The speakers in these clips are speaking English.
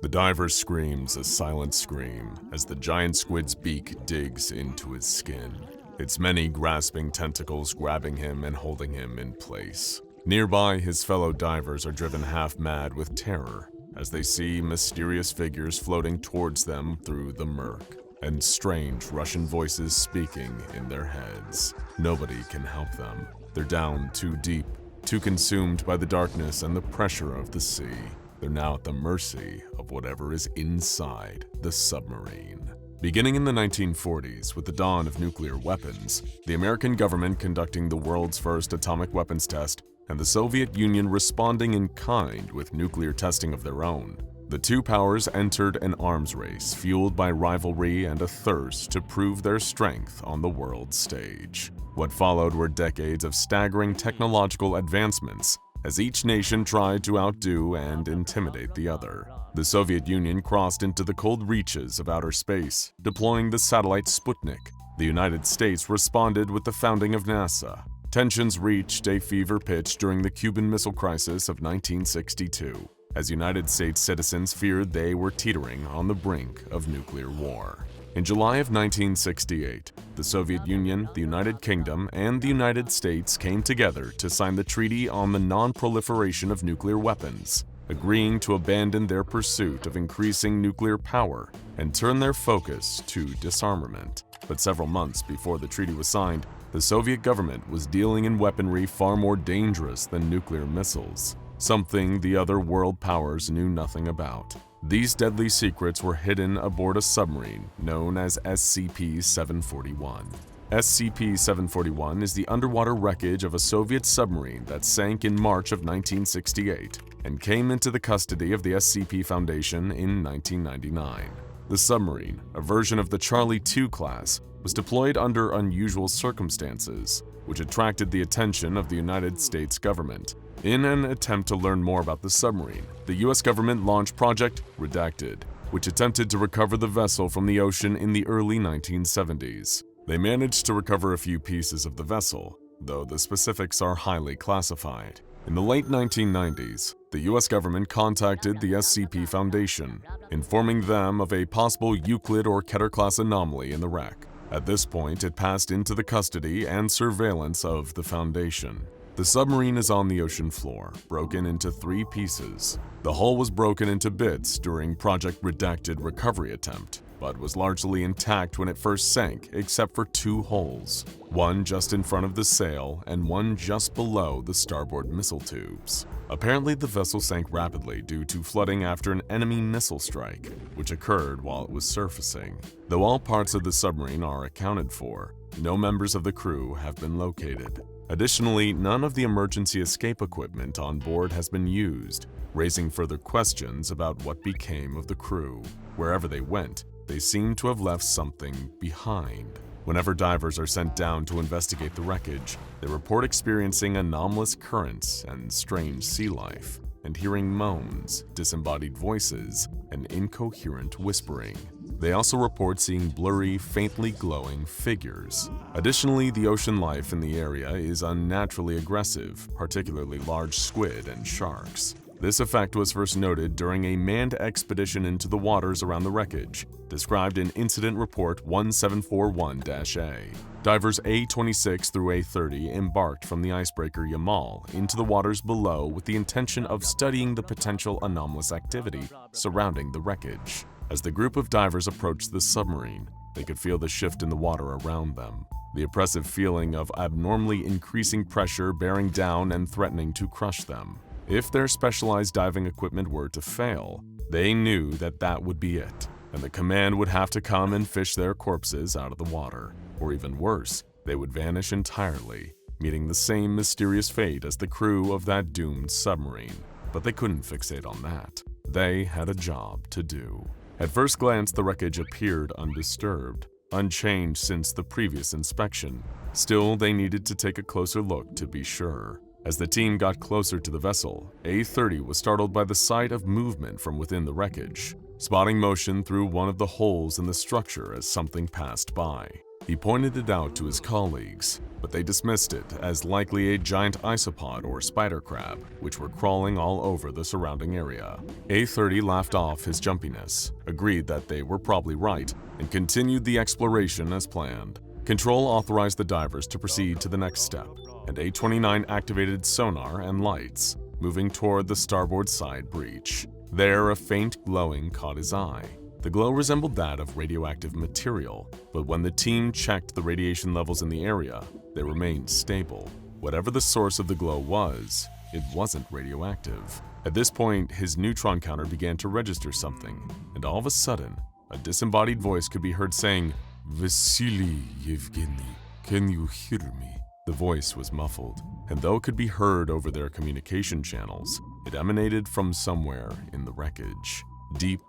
The diver screams a silent scream as the giant squid's beak digs into his skin, its many grasping tentacles grabbing him and holding him in place. Nearby, his fellow divers are driven half-mad with terror as they see mysterious figures floating towards them through the murk, and strange Russian voices speaking in their heads. Nobody can help them. They're down too deep, too consumed by the darkness and the pressure of the sea. They're now at the mercy of whatever is inside the submarine. Beginning in the 1940s, with the dawn of nuclear weapons, the American government conducting the world's first atomic weapons test, and the Soviet Union responding in kind with nuclear testing of their own, the two powers entered an arms race fueled by rivalry and a thirst to prove their strength on the world stage. What followed were decades of staggering technological advancements, as each nation tried to outdo and intimidate the other. The Soviet Union crossed into the cold reaches of outer space, deploying the satellite Sputnik. The United States responded with the founding of NASA. Tensions reached a fever pitch during the Cuban Missile Crisis of 1962, as United States citizens feared they were teetering on the brink of nuclear war. In July of 1968, the Soviet Union, the United Kingdom, and the United States came together to sign the Treaty on the Non-Proliferation of Nuclear Weapons, agreeing to abandon their pursuit of increasing nuclear power and turn their focus to disarmament. But several months before the treaty was signed, the Soviet government was dealing in weaponry far more dangerous than nuclear missiles, something the other world powers knew nothing about. These deadly secrets were hidden aboard a submarine known as SCP-741. SCP-741 is the underwater wreckage of a Soviet submarine that sank in March of 1968 and came into the custody of the SCP Foundation in 1999. The submarine, a version of the Charlie II class, was deployed under unusual circumstances, which attracted the attention of the United States government. In an attempt to learn more about the submarine, the US government launched Project Redacted, which attempted to recover the vessel from the ocean in the early 1970s. They managed to recover a few pieces of the vessel, though the specifics are highly classified. In the late 1990s, the US government contacted the SCP Foundation, informing them of a possible Euclid or Keter class anomaly in the wreck. At this point, it passed into the custody and surveillance of the Foundation. The submarine is on the ocean floor, broken into 3 pieces. The hull was broken into bits during Project Redacted recovery attempt, but was largely intact when it first sank except for 2 holes, one just in front of the sail and one just below the starboard missile tubes. Apparently, the vessel sank rapidly due to flooding after an enemy missile strike, which occurred while it was surfacing. Though all parts of the submarine are accounted for, no members of the crew have been located. Additionally, none of the emergency escape equipment on board has been used, raising further questions about what became of the crew. Wherever they went, they seem to have left something behind. Whenever divers are sent down to investigate the wreckage, they report experiencing anomalous currents and strange sea life, and hearing moans, disembodied voices, and incoherent whispering. They also report seeing blurry, faintly glowing figures. Additionally, the ocean life in the area is unnaturally aggressive, particularly large squid and sharks. This effect was first noted during a manned expedition into the waters around the wreckage, described in Incident Report 1741-A. Divers A-26 through A-30 embarked from the icebreaker Yamal into the waters below with the intention of studying the potential anomalous activity surrounding the wreckage. As the group of divers approached the submarine, they could feel the shift in the water around them, the oppressive feeling of abnormally increasing pressure bearing down and threatening to crush them. If their specialized diving equipment were to fail, they knew that that would be it, and the command would have to come and fish their corpses out of the water. Or even worse, they would vanish entirely, meeting the same mysterious fate as the crew of that doomed submarine. But they couldn't fixate on that. They had a job to do. At first glance, the wreckage appeared undisturbed, unchanged since the previous inspection. Still, they needed to take a closer look to be sure. As the team got closer to the vessel, A-30 was startled by the sight of movement from within the wreckage, spotting motion through one of the holes in the structure as something passed by. He pointed it out to his colleagues, but they dismissed it as likely a giant isopod or spider crab, which were crawling all over the surrounding area. A-30 laughed off his jumpiness, agreed that they were probably right, and continued the exploration as planned. Control authorized the divers to proceed to the next step, and A-29 activated sonar and lights, moving toward the starboard side breach. There, a faint glowing caught his eye. The glow resembled that of radioactive material, but when the team checked the radiation levels in the area, they remained stable. Whatever the source of the glow was, it wasn't radioactive. At this point, his neutron counter began to register something, and all of a sudden, a disembodied voice could be heard saying, "Vasily Yevgeny, can you hear me?" The voice was muffled, and though it could be heard over their communication channels, it emanated from somewhere in the wreckage, deep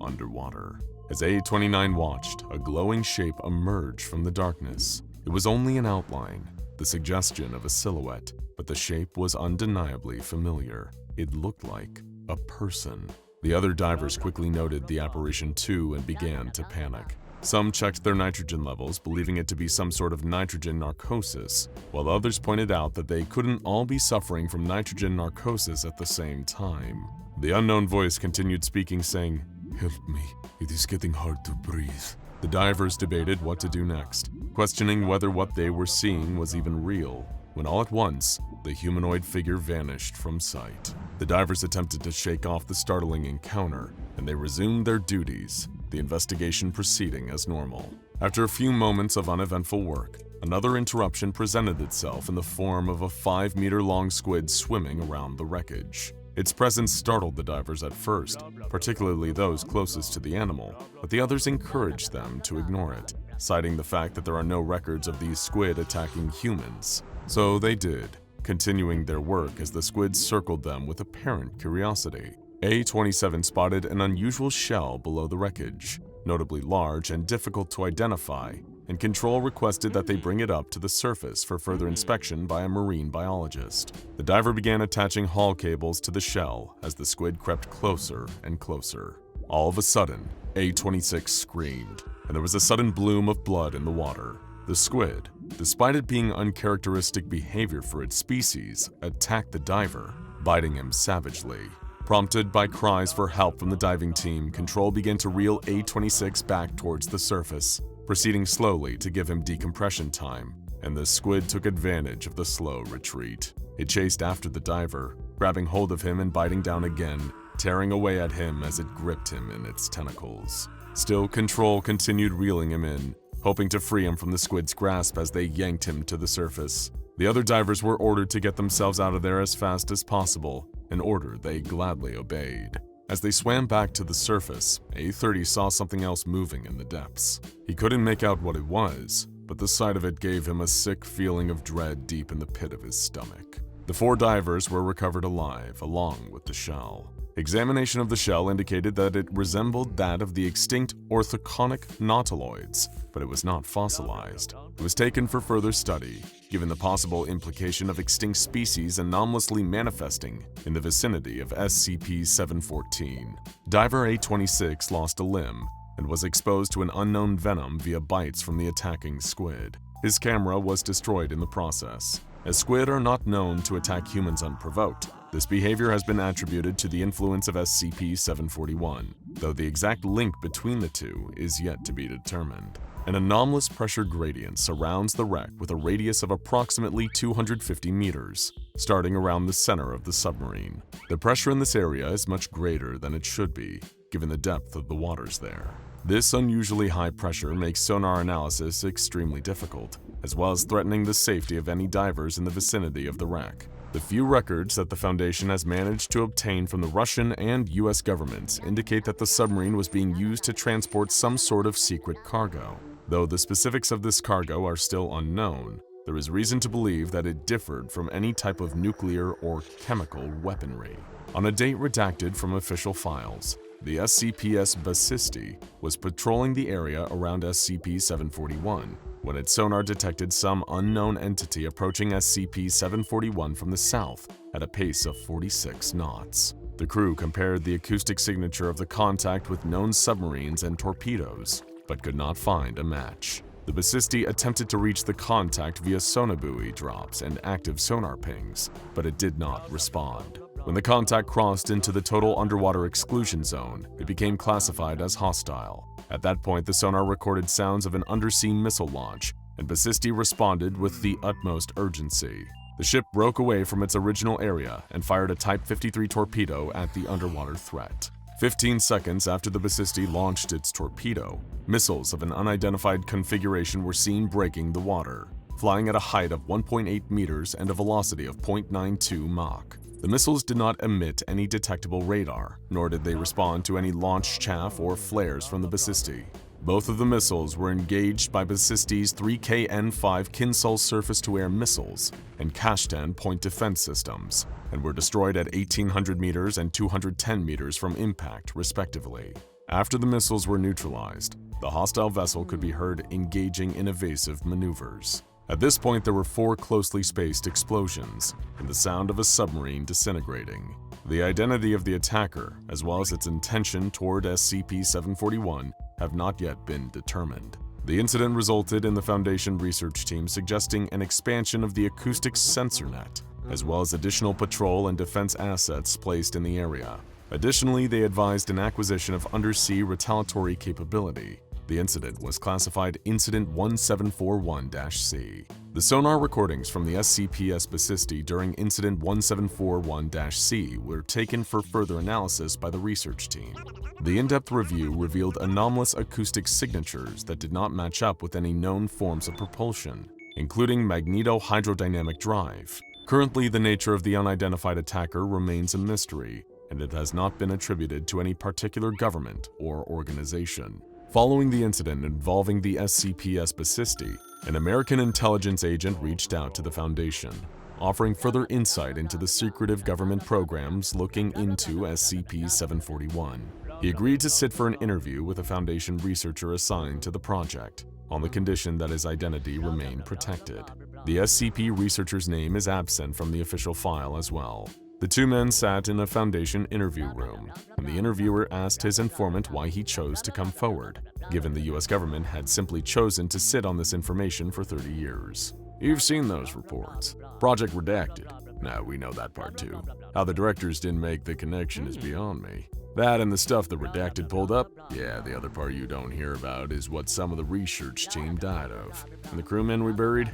underwater. As A-29 watched, a glowing shape emerged from the darkness. It was only an outline, the suggestion of a silhouette, but the shape was undeniably familiar. It looked like a person. The other divers quickly noted the apparition too and began to panic. Some checked their nitrogen levels, believing it to be some sort of nitrogen narcosis, while others pointed out that they couldn't all be suffering from nitrogen narcosis at the same time. The unknown voice continued speaking, saying, "Help me, it is getting hard to breathe." The divers debated what to do next, questioning whether what they were seeing was even real, when all at once, the humanoid figure vanished from sight. The divers attempted to shake off the startling encounter, and they resumed their duties, the investigation proceeding as normal. After a few moments of uneventful work, another interruption presented itself in the form of a 5-meter-long squid swimming around the wreckage. Its presence startled the divers at first, particularly those closest to the animal, but the others encouraged them to ignore it, citing the fact that there are no records of these squid attacking humans. So they did, continuing their work as the squids circled them with apparent curiosity. A-27 spotted an unusual shell below the wreckage, notably large and difficult to identify, and Control requested that they bring it up to the surface for further inspection by a marine biologist. The diver began attaching haul cables to the shell as the squid crept closer and closer. All of a sudden, A-26 screamed, and there was a sudden bloom of blood in the water. The squid, despite it being uncharacteristic behavior for its species, attacked the diver, biting him savagely. Prompted by cries for help from the diving team, Control began to reel A-26 back towards the surface, proceeding slowly to give him decompression time, and the squid took advantage of the slow retreat. It chased after the diver, grabbing hold of him and biting down again, tearing away at him as it gripped him in its tentacles. Still, Control continued reeling him in, hoping to free him from the squid's grasp as they yanked him to the surface. The other divers were ordered to get themselves out of there as fast as possible, an order they gladly obeyed. As they swam back to the surface, A-30 saw something else moving in the depths. He couldn't make out what it was, but the sight of it gave him a sick feeling of dread deep in the pit of his stomach. The 4 divers were recovered alive, along with the shell. Examination of the shell indicated that it resembled that of the extinct orthoconic nautiloids, but it was not fossilized. It was taken for further study, given the possible implication of extinct species anomalously manifesting in the vicinity of SCP-741. Diver A-26 lost a limb and was exposed to an unknown venom via bites from the attacking squid. His camera was destroyed in the process. As squid are not known to attack humans unprovoked, this behavior has been attributed to the influence of SCP-741, though the exact link between the two is yet to be determined. An anomalous pressure gradient surrounds the wreck with a radius of approximately 250 meters, starting around the center of the submarine. The pressure in this area is much greater than it should be, given the depth of the waters there. This unusually high pressure makes sonar analysis extremely difficult, as well as threatening the safety of any divers in the vicinity of the wreck. The few records that the Foundation has managed to obtain from the Russian and US governments indicate that the submarine was being used to transport some sort of secret cargo. Though the specifics of this cargo are still unknown, there is reason to believe that it differed from any type of nuclear or chemical weaponry. On a date redacted from official files, the SCPS Basisti was patrolling the area around SCP-741 when its sonar detected some unknown entity approaching SCP-741 from the south at a pace of 46 knots. The crew compared the acoustic signature of the contact with known submarines and torpedoes, but could not find a match. The the Basisti attempted to reach the contact via sonobuoy drops and active sonar pings, but it did not respond. When the contact crossed into the total underwater exclusion zone, it became classified as hostile. At that point, the sonar recorded sounds of an undersea missile launch, and Basisti responded with the utmost urgency. The ship broke away from its original area and fired a Type 53 torpedo at the underwater threat. 15 seconds after the Basisti launched its torpedo, missiles of an unidentified configuration were seen breaking the water, flying at a height of 1.8 meters and a velocity of 0.92 Mach. The missiles did not emit any detectable radar, nor did they respond to any launch chaff or flares from the Basisti. Both of the missiles were engaged by Basisti's 3KN-5 Kinsul surface-to-air missiles and Kashtan point defense systems, and were destroyed at 1,800 meters and 210 meters from impact, respectively. After the missiles were neutralized, the hostile vessel could be heard engaging in evasive maneuvers. At this point, there were 4 closely spaced explosions and the sound of a submarine disintegrating. The identity of the attacker, as well as its intention toward SCP-741, have not yet been determined. The incident resulted in the Foundation research team suggesting an expansion of the acoustic sensor net, as well as additional patrol and defense assets placed in the area. Additionally, they advised an acquisition of undersea retaliatory capability. The incident was classified Incident 1741-C. The sonar recordings from the SCPS Basisti during Incident 1741-C were taken for further analysis by the research team. The in-depth review revealed anomalous acoustic signatures that did not match up with any known forms of propulsion, including magneto-hydrodynamic drive. Currently, the nature of the unidentified attacker remains a mystery, and it has not been attributed to any particular government or organization. Following the incident involving the SCPS Basisti, an American intelligence agent reached out to the Foundation, offering further insight into the secretive government programs looking into SCP-741. He agreed to sit for an interview with a Foundation researcher assigned to the project, on the condition that his identity remain protected. The SCP researcher's name is absent from the official file as well. The two men sat in a Foundation interview room, and the interviewer asked his informant why he chose to come forward, given the US government had simply chosen to sit on this information for 30 years. You've seen those reports. Project Redacted. Now, we know that part too. How the directors didn't make the connection is beyond me. That and the stuff the Redacted pulled up? Yeah, the other part you don't hear about is what some of the research team died of. And the crewmen we buried?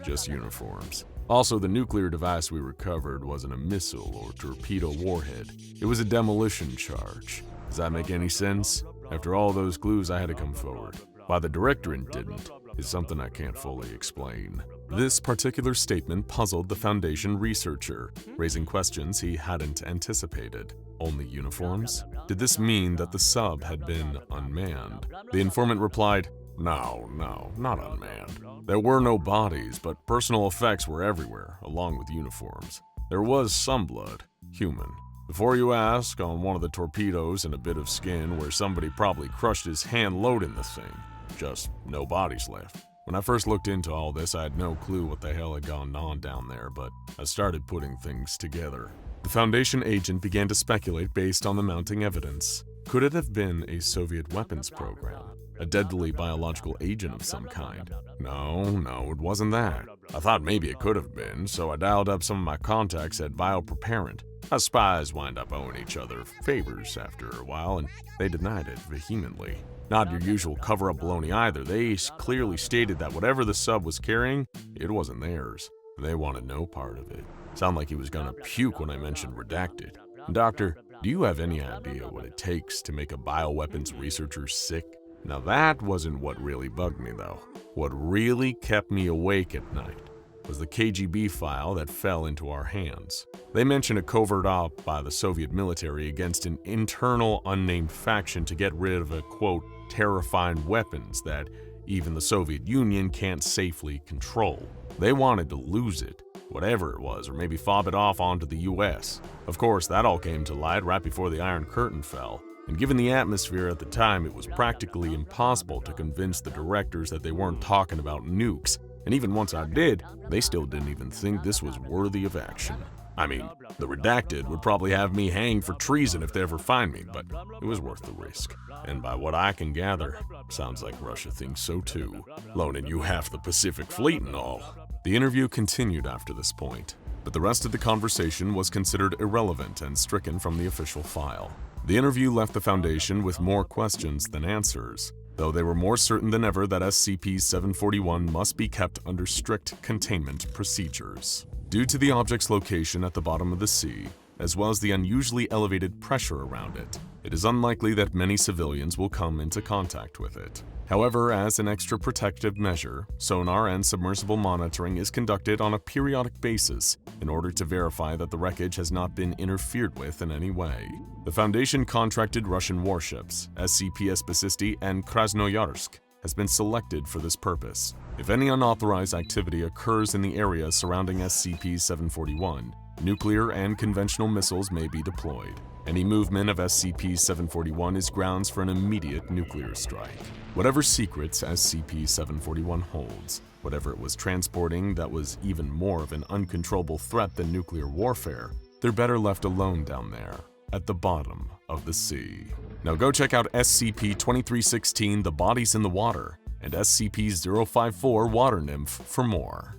Just uniforms. Also, the nuclear device we recovered wasn't a missile or torpedo warhead. It was a demolition charge. Does that make any sense? After all those clues, I had to come forward. Why the directorate didn't is something I can't fully explain. This particular statement puzzled the Foundation researcher, raising questions he hadn't anticipated. Only uniforms? Did this mean that the sub had been unmanned? The informant replied, No, not unmanned. There were no bodies, but personal effects were everywhere, along with uniforms. There was some blood, human. Before you ask, on one of the torpedoes and a bit of skin where somebody probably crushed his hand loading the thing. Just no bodies left. When I first looked into all this, I had no clue what the hell had gone on down there, but I started putting things together. The Foundation agent began to speculate based on the mounting evidence. Could it have been a Soviet weapons program? A deadly biological agent of some kind? No, it wasn't that. I thought maybe it could have been, so I dialed up some of my contacts at Biopreparant. Us spies wind up owing each other favors after a while, and they denied it vehemently. Not your usual cover-up baloney either. They clearly stated that whatever the sub was carrying, it wasn't theirs. They wanted no part of it. Sounded like he was gonna puke when I mentioned redacted. Doctor, do you have any idea what it takes to make a bioweapons researcher sick? Now that wasn't what really bugged me though. What really kept me awake at night was the KGB file that fell into our hands. They mentioned a covert op by the Soviet military against an internal unnamed faction to get rid of a, quote, terrifying weapons that even the Soviet Union can't safely control. They wanted to lose it, whatever it was, or maybe fob it off onto the US. Of course, that all came to light right before the Iron Curtain fell. And given the atmosphere at the time, it was practically impossible to convince the directors that they weren't talking about nukes. And even once I did, they still didn't even think this was worthy of action. I mean, the redacted would probably have me hanged for treason if they ever find me, but it was worth the risk. And by what I can gather, sounds like Russia thinks so too, loaning you half the Pacific Fleet and all. The interview continued after this point, but the rest of the conversation was considered irrelevant and stricken from the official file. The interview left the Foundation with more questions than answers, though they were more certain than ever that SCP-741 must be kept under strict containment procedures. Due to the object's location at the bottom of the sea, as well as the unusually elevated pressure around it, it is unlikely that many civilians will come into contact with it. However, as an extra protective measure, sonar and submersible monitoring is conducted on a periodic basis in order to verify that the wreckage has not been interfered with in any way. The Foundation contracted Russian warships, SCP-741 and Krasnoyarsk, has been selected for this purpose. If any unauthorized activity occurs in the area surrounding SCP-741, nuclear and conventional missiles may be deployed. Any movement of SCP-741 is grounds for an immediate nuclear strike. Whatever secrets SCP-741 holds, whatever it was transporting that was even more of an uncontrollable threat than nuclear warfare, they're better left alone down there, at the bottom of the sea. Now go check out SCP-2316 The Bodies in the Water and SCP-054 Water Nymph for more.